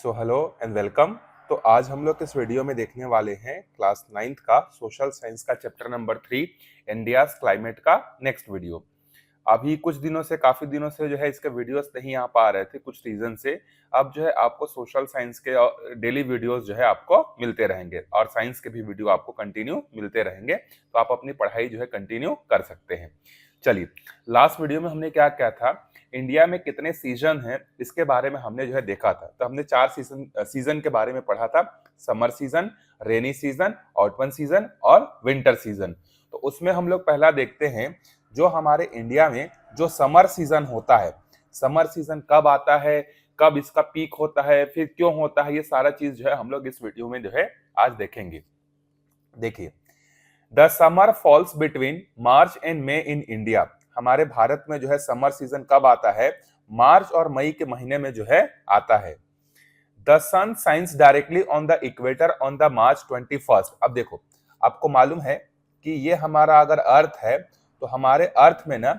So hello and welcome. तो आज हम लोग इस वीडियो में देखने वाले हैं क्लास 9th का सोशल साइंस का चैप्टर नंबर 3 इंडिया क्लाइमेट का नेक्स्ट वीडियो। अभी कुछ दिनों से काफी दिनों से जो है इसके वीडियोस नहीं आ पा रहे थे कुछ रीजन से। अब जो है आपको सोशल साइंस के डेली वीडियोस जो है आपको मिलते रहेंगे और साइंस के भी वीडियो आपको कंटिन्यू मिलते रहेंगे, तो आप अपनी पढ़ाई जो है कंटिन्यू कर सकते हैं। चलिए, लास्ट वीडियो में हमने क्या किया था, इंडिया में कितने सीजन हैं इसके बारे में हमने जो है देखा था। तो हमने 4 सीजन के बारे में पढ़ा था, summer season, rainy season, ottoman season और विंटर सीजन। तो उसमें हम लोग पहला देखते हैं जो हमारे इंडिया में जो समर सीजन होता है, समर सीजन कब आता है, कब इसका पीक होता है, फिर क्यों होता है, ये सारा चीज जो है हम लोग इस वीडियो में जो है आज देखेंगे। देखिए, the summer falls between March and May in India. हमारे भारत में जो है समर सीजन कब आता है, मार्च और मई के महीने में जो है आता है। The sun shines directly on the equator on the March 21। अब देखो, आपको मालूम है कि ये हमारा अगर अर्थ है तो हमारे अर्थ में ना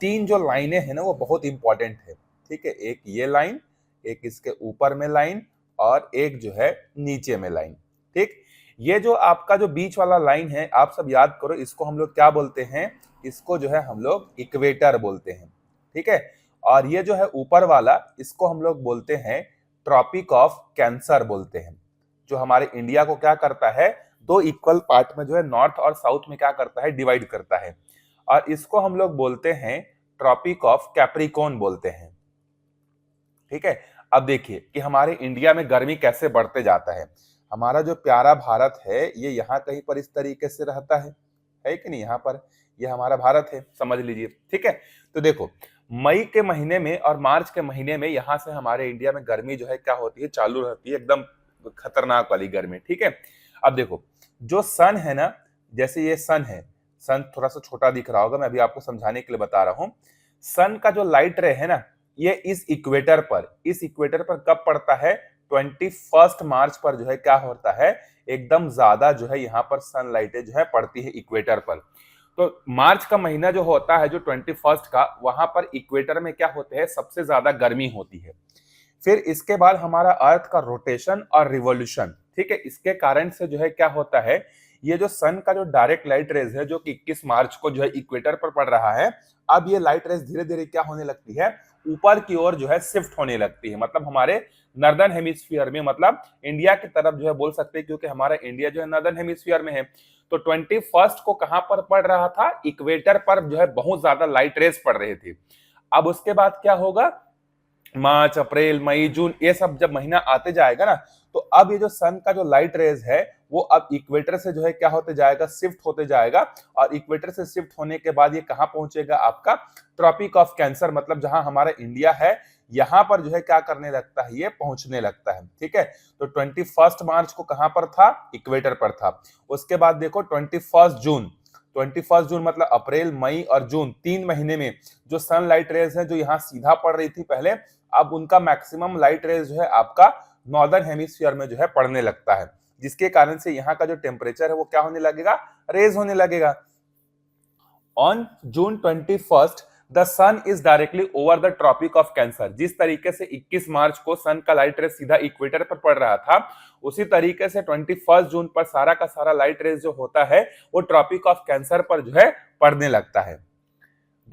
3 जो लाइनें हैं ना वो बहुत इंपॉर्टेंट है। ठीक है, एक ये लाइन, एक इसके ऊपर में लाइन और एक जो है नीचे में लाइन। ठीक, ये जो आपका जो बीच वाला लाइन है, आप सब याद करो, इसको हम लोग क्या बोलते हैं, इसको जो है हम लोग इक्वेटर बोलते हैं। ठीक है, और ये जो है ऊपर वाला, इसको हम लोग बोलते हैं ट्रॉपिक ऑफ कैंसर बोलते हैं। जो हमारे इंडिया को क्या करता है, 2 इक्वल पार्ट में जो है नॉर्थ और साउथ में क्या करता है, डिवाइड करता है, और इसको हम लोग बोलते हैं ट्रॉपिक ऑफ कैप्रिकॉर्न बोलते हैं। ठीक है, अब देखिए कि हमारे इंडिया में गर्मी कैसे बढ़ते जाता है। हमारा जो प्यारा भारत है ये यहाँ कहीं पर इस तरीके से रहता है कि नहीं, यहाँ पर ये हमारा भारत है, समझ लीजिए। ठीक है, तो देखो, मई के महीने में और मार्च के महीने में यहाँ से हमारे इंडिया में गर्मी जो है क्या होती है, चालू रहती है, एकदम खतरनाक वाली गर्मी। ठीक है, अब देखो, जो सन है ना, जैसे ये सन है, सन थोड़ा सा छोटा दिख रहा होगा, मैं अभी आपको समझाने के लिए बता रहा हूँ। सन का जो लाइट रे है ना, ये इस इक्वेटर पर कब पड़ता है, 21 मार्च पर जो है क्या होता है, एकदम ज्यादा जो है यहाँ पर सनलाइट जो है पड़ती है इक्वेटर पर। तो मार्च का महीना जो होता है, जो 21 का, वहां पर इक्वेटर में क्या होते हैं, सबसे ज्यादा गर्मी होती है। फिर इसके बाद हमारा अर्थ का रोटेशन और रिवॉल्यूशन, ठीक है, इसके कारण से जो है क्या होता है, ये जो सन का जो डायरेक्ट लाइट रेज है जो कि 21 मार्च को जो है इक्वेटर पर पड़ रहा है, अब ये लाइट रेज धीरे धीरे क्या होने लगती है, ऊपर की ओर जो है शिफ्ट होने लगती है। मतलब हमारे नॉर्दर्न हेमिस्फीयर में, मतलब इंडिया की तरफ जो है बोल सकते हैं, क्योंकि हमारा इंडिया जो है नॉर्दर्न हेमिस्फीयर में है। तो 21 को कहां पर पड़ रहा था, इक्वेटर पर जो है बहुत ज्यादा लाइट रेज पड़ रहे थे। अब उसके बाद क्या होगा, मार्च, अप्रैल, मई, जून, ये सब जब महीना आते जाएगा ना, तो अब ये जो सन का जो लाइट रेज है वो अब इक्वेटर से जो है क्या होते जाएगा, शिफ्ट होते जाएगा। और इक्वेटर से शिफ्ट होने के बाद ये कहां पहुंचेगा, आपका ट्रॉपिक ऑफ कैंसर, मतलब जहां हमारा इंडिया है, यहां पर जो है क्या करने लगता है, ये पहुंचने लगता है। ठीक है, तो 21 मार्च को कहां पर था, इक्वेटर पर था। उसके बाद देखो 21 जून मतलब अप्रैल, मई और जून, 3 महीने में जो सनलाइट रेज है जो यहाँ सीधा पड़ रही थी पहले, अब उनका मैक्सिमम लाइट रेज जो है आपका नॉर्दर्न हेमिस्फीयर में जो है पड़ने लगता है, जिसके कारण से यहाँ का जो टेम्परेचर है वो क्या होने लगेगा, रेज होने लगेगा। On June 21 the sun is directly over the Tropic of Cancer. जिस तरीके से 21 मार्च को सन का लाइट रेज सीधा इक्वेटर पर पड़ रहा था, उसी तरीके से 21 जून पर सारा का सारा लाइट रेज जो होता है वो ट्रॉपिक ऑफ कैंसर पर जो है पड़ने लगता है।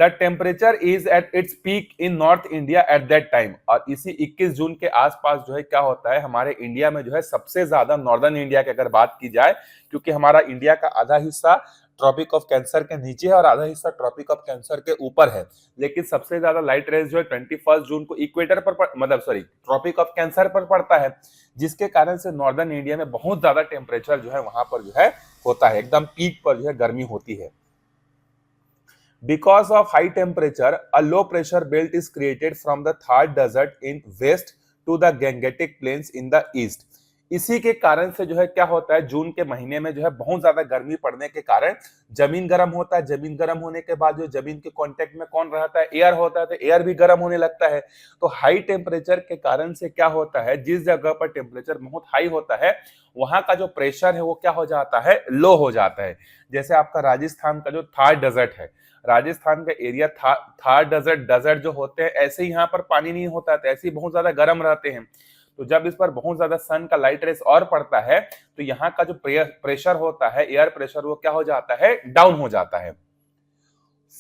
The temperature is at its peak in north India at that time. और इसी 21 जून के आसपास जो है क्या होता है, हमारे इंडिया में जो है सबसे ज्यादा नॉर्दर्न इंडिया की अगर बात की जाए, क्योंकि हमारा इंडिया का आधा हिस्सा ट्रॉपिक ऑफ कैंसर के नीचे है और आधा हिस्सा ट्रॉपिक ऑफ कैंसर के ऊपर है, लेकिन सबसे ज्यादा लाइट रेज जो है 21 जून को इक्वेटर पर मतलब सॉरी ट्रॉपिक ऑफ कैंसर पर पड़ता है, जिसके कारण से नॉर्दर्न इंडिया में बहुत ज्यादा टेम्परेचर जो है वहां पर जो है होता है, एकदम पीक पर जो है गर्मी होती है। Because of high temperature, a low pressure belt is created from the Thar Desert in west to the Gangetic Plains in the east. इसी के कारण से जो है क्या होता है, जून के महीने में जो है बहुत ज्यादा गर्मी पड़ने के कारण जमीन गर्म होता है। जमीन गर्म होने के बाद जो जमीन के कांटेक्ट में कौन रहता है, एयर होता है, तो एयर भी गर्म होने लगता है। तो हाई टेम्परेचर के कारण से क्या होता है, जिस जगह पर टेम्परेचर बहुत हाई होता है वहां का जो प्रेशर है वो क्या हो जाता है, लो हो जाता है। जैसे आपका राजस्थान का जो थार डेजर्ट है, राजस्थान का एरिया थार डेजर्ट जो होते हैं, ऐसे ही यहाँ पर पानी नहीं होता है, तो ऐसे ही बहुत ज्यादा गर्म रहते हैं। तो जब इस पर बहुत ज्यादा सन का लाइट रेस और पड़ता है तो यहाँ का जो प्रेशर होता है, एयर प्रेशर, वो क्या हो जाता है, डाउन हो जाता है।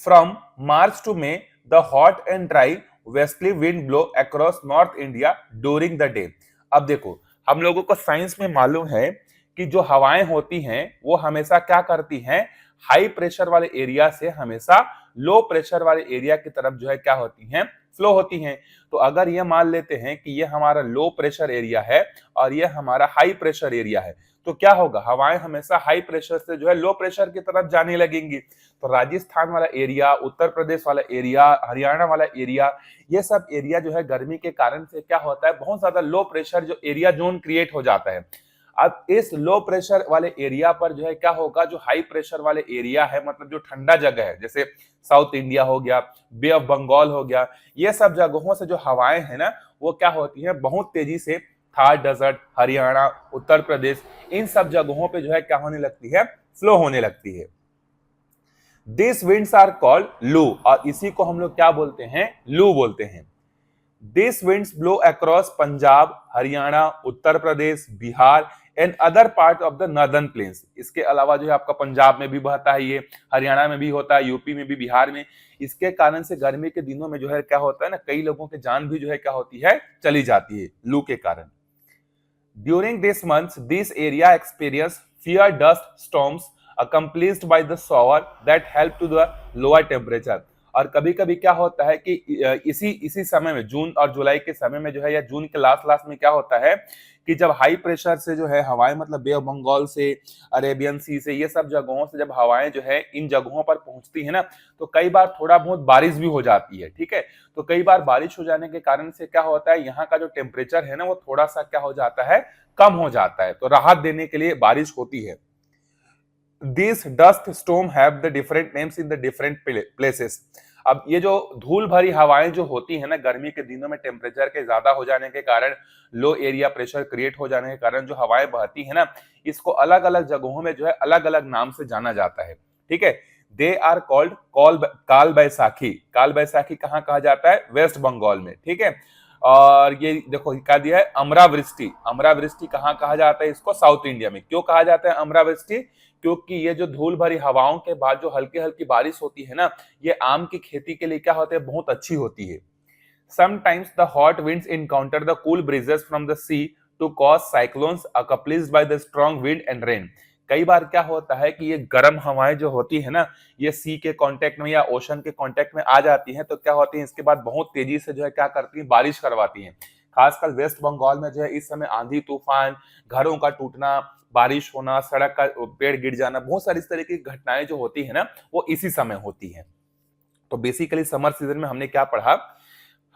From March two may the hot and dry vastly wind blow across north India during the day. अब देखो, हम लोगों को साइंस में मालूम है कि जो हवाएं होती हैं वो हमेशा क्या करती हैं, हाई प्रेशर वाले एरिया से हमेशा लो प्रेशर वाले एरिया की तरफ जो है क्या होती हैं, फ्लो होती हैं। तो अगर ये मान लेते हैं कि ये हमारा लो प्रेशर एरिया है और ये हमारा हाई प्रेशर एरिया है, तो क्या होगा, हवाएं हमेशा हाई प्रेशर से जो है लो प्रेशर की तरफ जाने लगेंगी। तो राजस्थान वाला एरिया, उत्तर प्रदेश वाला एरिया, हरियाणा वाला एरिया, ये सब एरिया जो है गर्मी के कारण से क्या होता है, बहुत ज्यादा लो प्रेशर जो एरिया जोन क्रिएट हो जाता है। अब इस लो प्रेशर वाले एरिया पर जो है क्या होगा, जो हाई प्रेशर वाले एरिया है, मतलब जो ठंडा जगह है, जैसे साउथ इंडिया हो गया, बे ऑफ बंगाल हो गया, ये सब जगहों से जो हवाएं हैं ना, वो क्या होती हैं, बहुत तेजी से थार डेजर्ट, हरियाणा, उत्तर प्रदेश, इन सब जगहों पे जो है क्या होने लगती है, फ्लो होने लगती है। दिस विंड्स आर कॉल्ड लू, और इसी को हम लोग क्या बोलते हैं, लू बोलते हैं। This winds blow across Punjab, Haryana, Uttar Pradesh, Bihar and other part of the northern plains. इसके अलावा जो है आपका पंजाब में भी बहता है, ये हरियाणा में भी होता है, यूपी में भी, बिहार में। इसके कारण से गर्मी के दिनों में जो है क्या होता है ना, कई लोगों की जान भी जो है क्या होती है, चली जाती है लू के कारण। During this month, this area experience fewer dust storms accompanied by the shower that help to the lower temperature। और कभी कभी क्या होता है कि इसी समय में, जून और जुलाई के समय में जो है, या जून के लास्ट लास्ट में क्या होता है कि जब हाई प्रेशर से जो है हवाएं, मतलब बे ऑफ बंगाल से, अरेबियन सी से, ये सब जगहों से जब हवाएं जो है इन जगहों पर पहुंचती है ना, तो कई बार थोड़ा बहुत बारिश भी हो जाती है। ठीक है, तो कई बार बारिश हो जाने के कारण से क्या होता है, यहाँ का जो टेम्परेचर है ना, वो थोड़ा सा क्या हो जाता है, कम हो जाता है। तो राहत देने के लिए बारिश होती है। These dust storm have the different names in the different places। अब ये जो धूल भरी हवाएं जो होती है ना, गर्मी के दिनों में टेम्परेचर के ज्यादा हो जाने के कारण, लो एरिया प्रेशर क्रिएट हो जाने के कारण जो हवाएं बहती है ना, इसको अलग अलग जगहों में जो है अलग अलग नाम से जाना जाता है। ठीक है, दे आर कॉल्ड काल बैसाखी। काल बैसाखी कहाँ कहा जाता है, वेस्ट बंगाल में। ठीक है, और ये देखो क्या दिया है, अमरावृष्टि। अमरावृष्टि कहाँ कहा जाता है इसको, साउथ इंडिया में। क्यों कहा जाता है अमरावृष्टि, क्योंकि ये जो धूल भरी हवाओं के बाद जो हल्की हल्की बारिश होती है ना, ये आम की खेती के लिए क्या होते हैं, बहुत अच्छी होती है। Sometimes the hot winds encounter the cool breezes from the sea to cause cyclones accompanied by the strong wind and rain। कई बार क्या होता है कि ये गर्म हवाएं जो होती है ना, ये सी के कांटेक्ट में या ओशन के कांटेक्ट में आ जाती हैं, तो क्या होती है, इसके बाद बहुत तेजी से जो है क्या करती है, बारिश करवाती हैं। खासकर वेस्ट बंगाल में जो है इस समय आंधी तूफान, घरों का टूटना, बारिश होना, सड़क का पेड़ गिर जाना, बहुत सारी इस तरह की घटनाएं जो होती है ना, वो इसी समय होती है। तो बेसिकली समर सीजन में हमने क्या पढ़ा,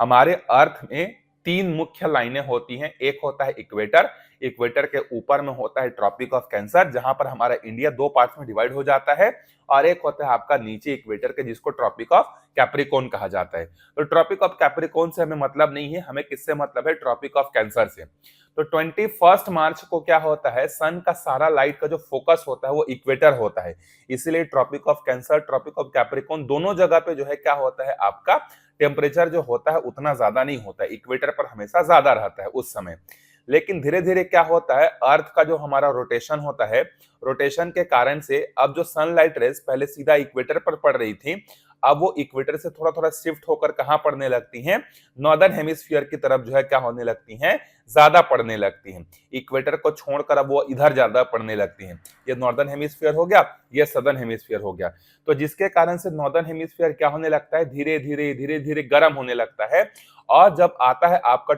हमारे अर्थ में तीन मुख्य लाइनें होती हैं। एक होता है इक्वेटर, इक्वेटर के ऊपर में होता है ट्रॉपिक ऑफ कैंसर, जहां पर हमारा इंडिया दो पार्ट्स में डिवाइड हो जाता है, और एक होता है आपका नीचे इक्वेटर के, जिसको ट्रॉपिक ऑफ कैप्रिकॉर्न कहा जाता है। तो ट्रॉपिक ऑफ कैप्रिकॉर्न से हमें मतलब नहीं है, हमें किससे मतलब है, ट्रॉपिक ऑफ कैंसर से। तो 21 मार्च को क्या होता है, सन का सारा लाइट का जो फोकस होता है वो इक्वेटर होता है, इसीलिए Tropic of Cancer, Tropic of Capricorn, दोनों जगह पे जो है क्या होता है, आपका टेम्परेचर जो होता है उतना ज्यादा नहीं होता है, इक्वेटर पर हमेशा ज्यादा रहता है उस समय। लेकिन धीरे धीरे क्या होता है, अर्थ का जो हमारा रोटेशन होता है, रोटेशन के कारण से अब जो सनलाइट रेस पहले सीधा इक्वेटर पर पड़ रही थी, अब वो इक्वेटर से थोड़ा थोड़ा शिफ्ट होकर कहां पड़ने लगती हैं, नॉर्दर्न हेमिस्फीयर की तरफ जो है क्या होने लगती हैं, ज्यादा पड़ने लगती हैं। इक्वेटर को छोड़कर अब वो इधर ज्यादा पड़ने लगती हैं। ये नॉर्दर्न हेमिस्फीयर हो गया, ये सदर्न हेमिस्फीयर हो गया। तो जिसके कारण से नॉर्दर्न हेमिस्फीयर क्या होने लगता है, धीरे धीरे धीरे धीरे गर्म होने लगता है। और जब आता है आपका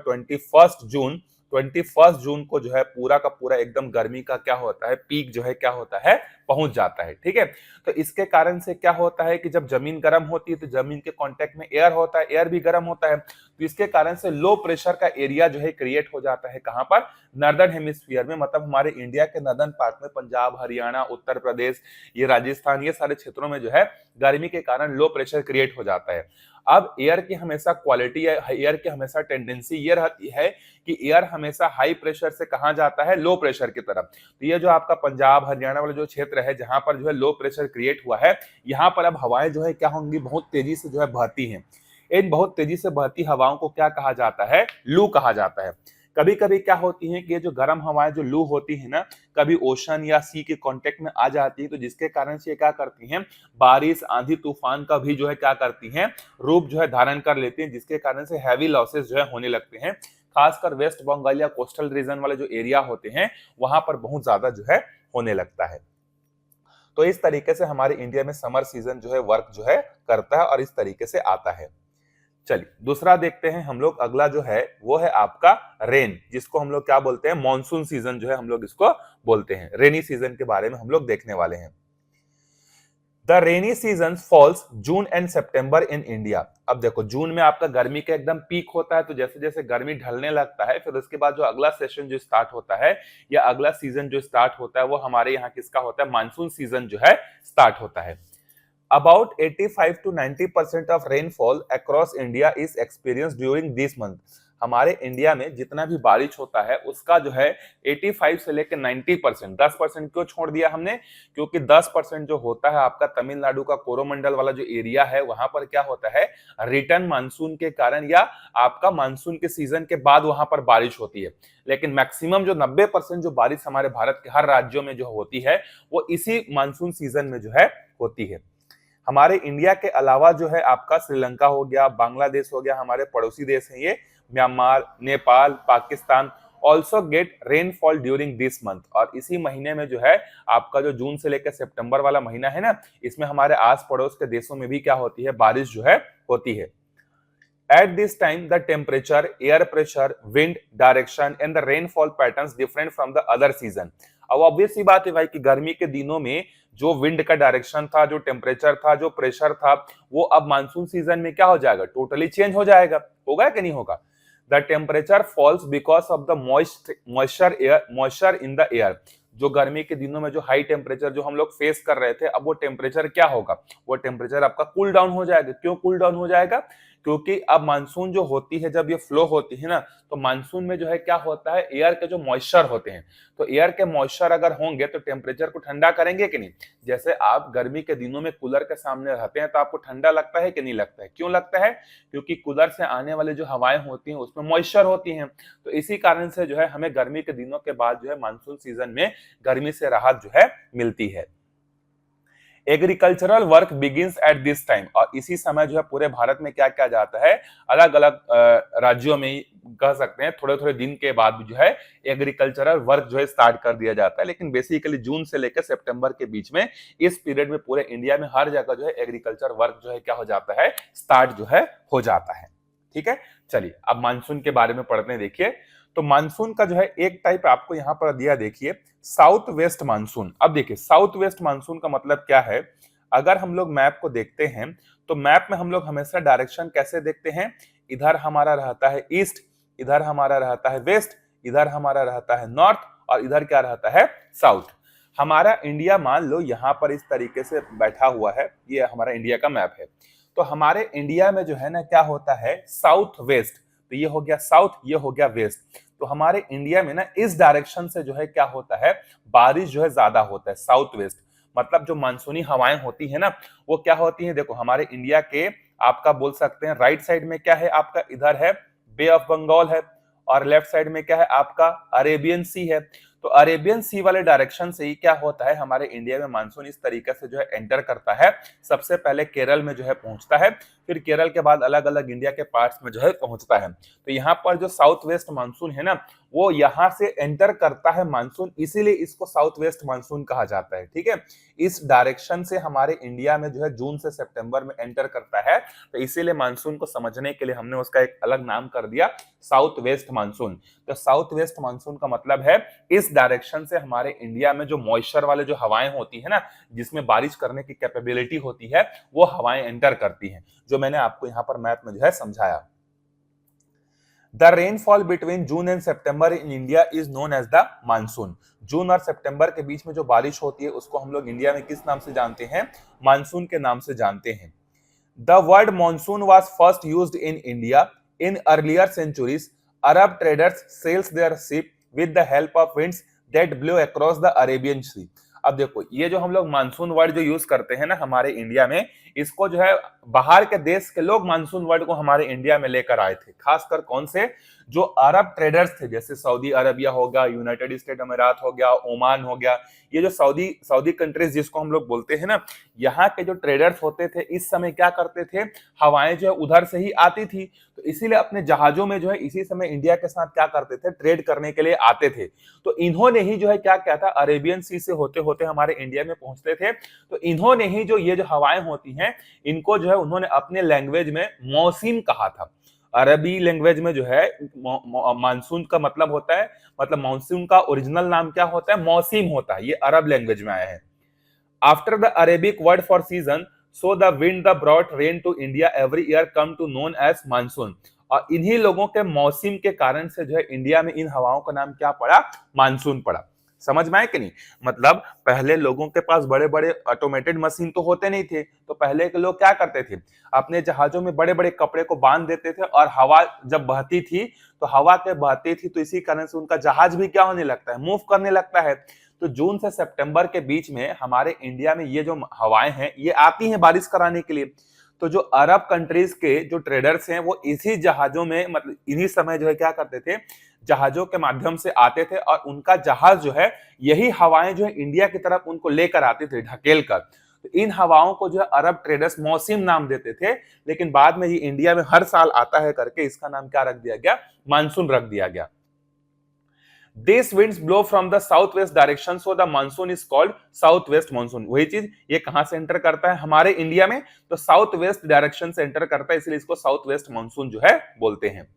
21 जून को जो है पूरा का पूरा एकदम गर्मी का क्या होता है, पीक जो है क्या होता है, पहुंच जाता है। ठीक है, तो इसके कारण से क्या होता है कि जब जमीन गर्म होती है तो जमीन के कांटेक्ट में एयर होता है, एयर भी गर्म होता है, तो इसके कारण से लो प्रेशर का एरिया जो है क्रिएट हो जाता है कहां पर, नॉर्दर्न हेमिस्फीयर में, मतलब हमारे इंडिया के नॉर्दर्न पार्ट में, पंजाब, हरियाणा, उत्तर प्रदेश, ये राजस्थान, ये सारे क्षेत्रों में जो है गर्मी के कारण लो प्रेशर क्रिएट हो जाता है। अब एयर की हमेशा क्वालिटी है, एयर की हमेशा टेंडेंसी ये रहती है कि एयर हमेशा हाई प्रेशर से कहां जाता है, लो प्रेशर की तरफ। तो ये जो आपका पंजाब हरियाणा वाला जो क्षेत्र है, जहां पर जो है लो प्रेशर क्रिएट हुआ है, यहाँ पर अब हवाएं जो है क्या होंगी, बहुत तेजी से जो है बहती हैं। इन बहुत तेजी से बहती हवाओं को क्या कहा जाता है, लू कहा जाता है। कभी कभी क्या होती है कि ये जो गर्म हवाएं जो लू होती है ना, कभी ओशन या सी के कांटेक्ट में आ जाती है, तो जिसके कारण से ये क्या करती हैं, बारिश आंधी तूफान का भी जो है क्या करती हैं, रूप जो है धारण कर लेती हैं, जिसके कारण से हैवी लॉसेस जो है होने लगते हैं। खासकर वेस्ट बंगाल या कोस्टल रीजन वाले जो एरिया होते हैं वहां पर बहुत ज्यादा जो है होने लगता है। तो इस तरीके से हमारे इंडिया में समर सीजन जो है वर्क जो है करता है और इस तरीके से आता है। चलिए दूसरा देखते हैं हम लोग, अगला जो है वो है आपका रेन, जिसको हम लोग क्या बोलते हैं, मॉनसून सीजन जो है हम लोग इसको बोलते हैं। रेनी सीजन के बारे में हम लोग देखने वाले हैं। The rainy season falls June and September in India. अब देखो जून में आपका गर्मी का एकदम पीक होता है, तो जैसे जैसे गर्मी ढलने लगता है फिर उसके बाद जो अगला सेशन जो स्टार्ट होता है या अगला सीजन जो स्टार्ट होता है वो हमारे यहाँ किसका होता है, मानसून सीजन जो है स्टार्ट होता है। About 85 to 90% of rainfall across India is experienced during this month. हमारे इंडिया में जितना भी बारिश होता है उसका जो है 85 से लेकर 90%, 10% क्यों छोड़ दिया हमने, क्योंकि 10% जो होता है आपका तमिलनाडु का कोरोमंडल वाला जो एरिया है वहां पर क्या होता है, रिटर्न मानसून के कारण या आपका मानसून के सीजन के बाद वहां पर बारिश होती है। लेकिन मैक्सिमम जो 90% जो बारिश हमारे भारत के हर राज्यों में जो होती है वो इसी मानसून सीजन में जो है होती है। हमारे इंडिया के अलावा जो है आपका श्रीलंका हो गया, बांग्लादेश हो गया, हमारे पड़ोसी देश हैं ये, Myanmar, Nepal, Pakistan also get rainfall during this month. और इसी महीने में जो है आपका जो जून से लेकर सितंबर वाला महीना है ना, इसमें हमारे आस पड़ोस के देशों में भी क्या होती है, बारिश जो है होती है। At this time, the temperature, air pressure, wind direction and the rainfall patterns different from the other season. अब ऑब्वियस सी बात है भाई कि गर्मी के दिनों में जो विंड का डायरेक्शन था, जो टेम्परेचर था, जो प्रेशर था, वो अब मानसून सीजन में क्या हो जाएगा, टोटली चेंज हो जाएगा। होगा कि नहीं होगा? The temperature falls because of the moisture in the air. जो गर्मी के दिनों में जो हाई टेम्परेचर जो हम लोग फेस कर रहे थे, अब वो टेम्परेचर क्या होगा, वो टेम्परेचर आपका कूल डाउन हो जाएगा। क्यों कूल डाउन हो जाएगा? क्योंकि अब मानसून जो होती है, जब ये फ्लो होती है ना, तो मानसून में जो है क्या होता है, एयर के जो मॉइस्चर होते हैं, तो एयर के मॉइस्चर अगर होंगे तो टेम्परेचर को ठंडा करेंगे कि नहीं। जैसे आप गर्मी के दिनों में कूलर के सामने रहते हैं तो आपको ठंडा लगता है कि नहीं लगता है? क्यों लगता है? क्योंकि कूलर से आने वाले जो हवाएं होती हैं उसमें मॉइस्चर होती हैं। तो इसी कारण से जो है हमें गर्मी के दिनों के बाद जो है मानसून सीजन में गर्मी से राहत जो है मिलती है। Agricultural work begins at this time. और इसी समय जो है पूरे भारत में क्या किया जाता है, अलग अलग राज्यों में कह सकते हैं थोड़े थोड़े दिन के बाद जो है एग्रीकल्चरल वर्क जो है स्टार्ट कर दिया जाता है। लेकिन बेसिकली जून से लेकर सितंबर के बीच में इस पीरियड में पूरे इंडिया में हर जगह जो है एग्रीकल्चर वर्क जो है क्या हो जाता है, स्टार्ट जो है हो जाता है। ठीक है, चलिए अब मानसून के बारे में पढ़ते हैं। देखिए तो मानसून का जो है एक टाइप आपको यहां पर दिया, देखिए साउथ वेस्ट मानसून। अब देखिए साउथ वेस्ट मानसून का मतलब क्या है, अगर हम लोग मैप को देखते हैं तो मैप में हम लोग हमेशा डायरेक्शन कैसे देखते हैं, इधर हमारा रहता है ईस्ट, इधर हमारा रहता है वेस्ट, इधर हमारा रहता है नॉर्थ और इधर क्या रहता है, साउथ। हमारा इंडिया मान लो यहां पर इस तरीके से बैठा हुआ है, ये हमारा इंडिया का मैप है। तो हमारे इंडिया में जो है ना क्या होता है, साउथ वेस्ट, तो ये हो गया साउथ, ये हो गया वेस्ट। तो हमारे इंडिया में ना इस डायरेक्शन से जो है क्या होता है, बारिश जो है ज्यादा होता है, साउथ वेस्ट। मतलब जो मानसूनी हवाएं होती है ना वो क्या होती है, देखो हमारे इंडिया के आपका बोल सकते हैं राइट साइड में क्या है आपका, इधर है बे ऑफ बंगाल है और लेफ्ट साइड में क्या है आपका अरेबियन सी है। तो अरेबियन सी वाले डायरेक्शन से ही क्या होता है, हमारे इंडिया में मानसून इस तरीके से जो है एंटर करता है। सबसे पहले केरल में जो है पहुंचता है, फिर केरल के बाद अलग अलग इंडिया के पार्ट्स में जो है पहुंचता है। तो यहाँ पर जो साउथ वेस्ट मानसून है ना वो यहाँ से एंटर करता है मानसून, इसीलिए इसको साउथ वेस्ट मानसून कहा जाता है। ठीक है, इस डायरेक्शन से हमारे इंडिया में जो है जून से सितंबर में एंटर करता है, तो इसीलिए मानसून को समझने के लिए हमने उसका एक अलग नाम कर दिया साउथ वेस्ट मानसून। तो साउथ वेस्ट मानसून का मतलब है इस डायरेक्शन से हमारे इंडिया में जो मॉइस्चर वाले जो हवाएं होती है ना, जिसमें बारिश करने की कैपेबिलिटी होती है, वो हवाएं एंटर करती हैं, जो मैंने आपको यहां पर मैप में जो है समझाया। The rainfall between June and September in India is known as the monsoon. जून और सितंबर के बीच में जो बारिश होती है उसको हम लोग इंडिया में किस नाम से जानते हैं, मानसून के नाम से जानते हैं। The word monsoon was first used in India in earlier centuries. Arab traders sails their ship with the help of winds that blow across the Arabian sea. अब देखो ये जो हम लोग मानसून वर्ड जो यूज करते हैं ना हमारे इंडिया में, इसको जो है बाहर के देश के लोग मानसून वर्ड को हमारे इंडिया में लेकर आए थे। खासकर कौन से, जो अरब ट्रेडर्स थे, जैसे सऊदी अरबिया हो गया, यूनाइटेड स्टेट अमीरात हो गया, ओमान हो गया, ये जो सऊदी सऊदी कंट्रीज जिसको हम लोग बोलते हैं ना, यहाँ के जो ट्रेडर्स होते थे इस समय क्या करते थे, हवाएं जो है उधर से ही आती थी, तो इसीलिए अपने जहाजों में जो है इसी समय इंडिया के साथ क्या करते थे, ट्रेड करने के लिए आते थे। तो इन्होंने ही जो है क्या किया था, अरेबियन सी से होते होते हमारे इंडिया में पहुंचते थे, तो इन्होंने ही जो ये जो हवाएं होती हैं इनको जो है उन्होंने अपने लैंग्वेज में मौसिम कहा था। अरबी लैंग्वेज में जो है मानसून का मतलब होता है, मतलब मानसून का ओरिजिनल नाम क्या होता है, मौसिम होता है, ये अरब लैंग्वेज में आया है। After the Arabic word for season, so the wind the brought rain to India every year come to known as monsoon. और इन्हीं लोगों के मौसम के कारण से जो है इंडिया में इन हवाओं का नाम क्या पड़ा, मानसून पड़ा। समझ में आए कि नहीं? मतलब पहले लोगों के पास बड़े बड़े ऑटोमेटेड मशीन तो होते नहीं थे, तो पहले के लोग क्या करते थे, अपने जहाजों में बड़े बड़े कपड़े को बांध देते थे, और हवा जब बहती थी तो हवा के बहती थी, तो इसी कारण से उनका जहाज भी क्या होने लगता है, मूव करने लगता है। तो जून से सितंबर के बीच में हमारे इंडिया में ये जो हवाएं हैं ये आती हैं बारिश कराने के लिए। तो जो अरब कंट्रीज के जो ट्रेडर्स हैं वो इसी जहाजों में, मतलब इन्हीं समय जो है क्या करते थे, जहाजों के माध्यम से आते थे, और उनका जहाज जो है यही हवाएं जो है इंडिया की तरफ उनको लेकर आते थे ढकेल कर। तो इन हवाओं को जो है अरब ट्रेडर्स मौसम नाम देते थे, लेकिन बाद में ये इंडिया में हर साल आता है करके इसका नाम क्या रख दिया गया, मानसून रख दिया गया। These winds blow from the southwest direction, so the monsoon is called southwest monsoon। वही चीज ये कहां से एंटर करता है, हमारे इंडिया में तो साउथ वेस्ट डायरेक्शन से एंटर करता है, इसलिए इसको साउथ वेस्ट मानसून जो है बोलते हैं।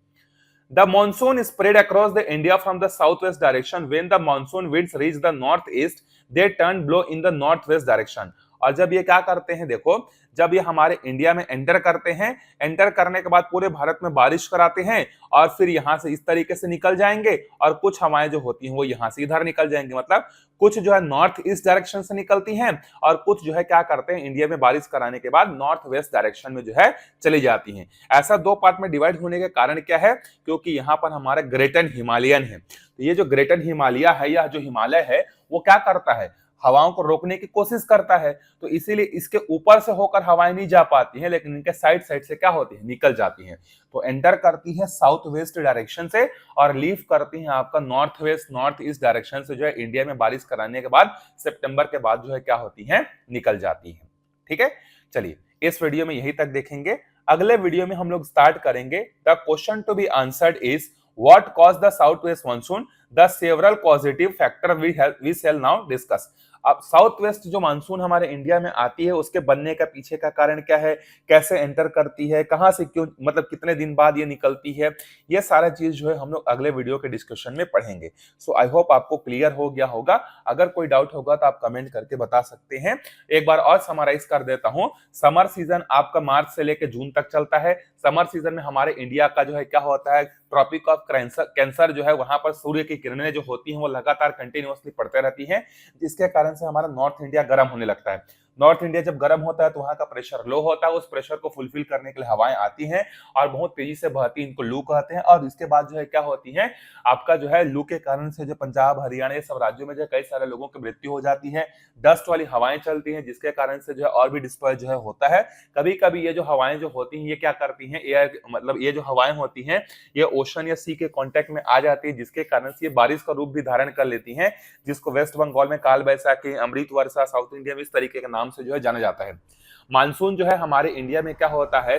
The monsoon is spread across the India from the southwest direction. When the monsoon winds reach the northeast, they turn blow in the northwest direction। और जब ये क्या करते हैं, देखो जब ये हमारे इंडिया में एंटर करते हैं, एंटर करने के बाद पूरे भारत में बारिश कराते हैं, और फिर यहां से इस तरीके से निकल जाएंगे, और कुछ हवाएं जो होती हैं वो यहां से इधर निकल जाएंगे, मतलब कुछ जो है नॉर्थ ईस्ट डायरेक्शन से निकलती हैं, और कुछ जो है क्या करते हैं, इंडिया में बारिश कराने के बाद नॉर्थ वेस्ट डायरेक्शन में जो है चली जाती हैं। ऐसा दो पार्ट में डिवाइड होने के कारण क्या है, क्योंकि यहाँ पर हमारा ग्रेटर हिमालयन है, तो ये जो ग्रेटर हिमालय है, यह जो हिमालय है वो क्या करता है, हवाओं को रोकने की कोशिश करता है, तो इसीलिए इसके ऊपर से होकर हवाएं नहीं जा पाती हैं, लेकिन इनके साइड साइड से क्या होती है, निकल जाती हैं। तो एंटर करती है साउथ वेस्ट डायरेक्शन से, और लीव करती हैं आपका north west north east direction से, जो है इंडिया में बारिश कराने के बाद सितंबर के बाद जो है क्या होती है, निकल जाती है। ठीक है, चलिए इस वीडियो में यही तक देखेंगे। अगले वीडियो में हम लोग स्टार्ट करेंगे the question to be answered is what cause the south west monsoon, the several positive factor we shall now discuss. अब साउथ वेस्ट जो मानसून हमारे इंडिया में आती है उसके बनने का पीछे का कारण क्या है, कैसे एंटर करती है, कहां से क्यों, मतलब कितने दिन बाद ये निकलती है, ये सारा चीज जो है हम लोग अगले वीडियो के डिस्कशन में पढ़ेंगे। सो आई होप आपको क्लियर हो गया होगा। अगर कोई डाउट होगा तो आप कमेंट करके बता सकते हैं। एक बार और समराइज कर देता हूं, समर सीजन आपका मार्च से लेकर जून तक चलता है। समर सीजन में हमारे इंडिया का जो है क्या होता है, ट्रॉपिक ऑफ कैंसर जो है वहां पर सूर्य की किरणें जो होती हैं वो लगातार कंटिन्यूअसली पड़ते रहती हैं, जिसके कारण से हमारा नॉर्थ इंडिया गर्म होने लगता है। नॉर्थ इंडिया जब गर्म होता है तो वहां का प्रेशर लो होता है, उस प्रेशर को फुलफिल करने के लिए हवाएं आती हैं और बहुत तेजी से बहती हैं, इनको लू कहते हैं। और इसके बाद जो है क्या होती है, आपका जो है लू के कारण से जो पंजाब हरियाणा सब राज्यों में जो कई सारे लोगों की मृत्यु हो जाती है। डस्ट वाली हवाएं चलती हैं, जिसके कारण से जो है और भी डिस्ट्रॉय जो है होता है। कभी कभी ये जो हवाएं जो होती हैं ये क्या करती हैं, एयर मतलब ये जो हवाएं होती हैं ये ओशन या सी के कांटेक्ट में आ जाती है, जिसके कारण से ये बारिश का रूप भी धारण कर लेती हैं, जिसको वेस्ट बंगाल में काल बैसाखी, अमृत वर्षा, साउथ इंडिया में इस तरीके के नाम से जो है जाना जाता है। मानसून जो है हमारे इंडिया में क्या होता है,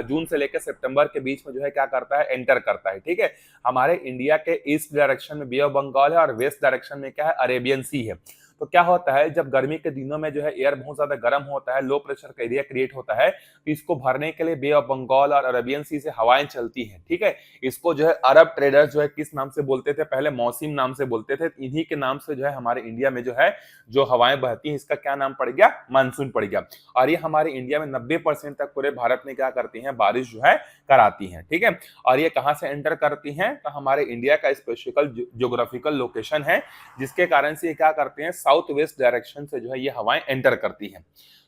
जून से लेकर सितंबर के बीच में जो है क्या करता है, एंटर करता है। ठीक है, हमारे इंडिया के ईस्ट डायरेक्शन में बे ऑफ बंगाल है और वेस्ट डायरेक्शन में क्या है, अरेबियन सी है। तो क्या होता है, जब गर्मी के दिनों में जो है एयर बहुत ज्यादा गर्म होता है, लो प्रेशर का एरिया क्रिएट होता है, तो इसको भरने के लिए बे ऑफ बंगाल और अरेबियन सी से हवाएं चलती हैं। ठीक है, इसको जो है अरब ट्रेडर्स जो है किस नाम से बोलते थे, पहले मौसम नाम से बोलते थे। इन्हीं के नाम से जो है हमारे इंडिया में जो है जो हवाएं बहती हैं इसका क्या नाम पड़ गया, मानसून पड़ गया। और ये हमारे इंडिया में 90% तक पूरे भारत में क्या करती हैं, बारिश जो है कराती हैं। ठीक है, और ये कहां से एंटर करती हैं, तो हमारे इंडिया का स्पेसिफिकल ज्योग्राफिकल लोकेशन है, जिसके कारण से ये क्या करते हैं, साउथ वेस्ट डायरेक्शन से जो है ये हवाएं एंटर करती हैं।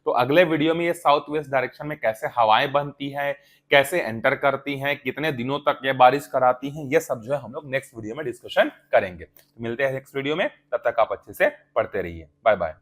तो अगले वीडियो में ये साउथ वेस्ट डायरेक्शन में कैसे हवाएं बनती हैं, कैसे एंटर करती हैं, कितने दिनों तक ये बारिश कराती हैं, ये सब जो है हम लोग नेक्स्ट वीडियो में डिस्कशन करेंगे। तो मिलते हैं नेक्स्ट वीडियो में, तब तक आप अच्छे से पढ़ते रहिए। Bye bye.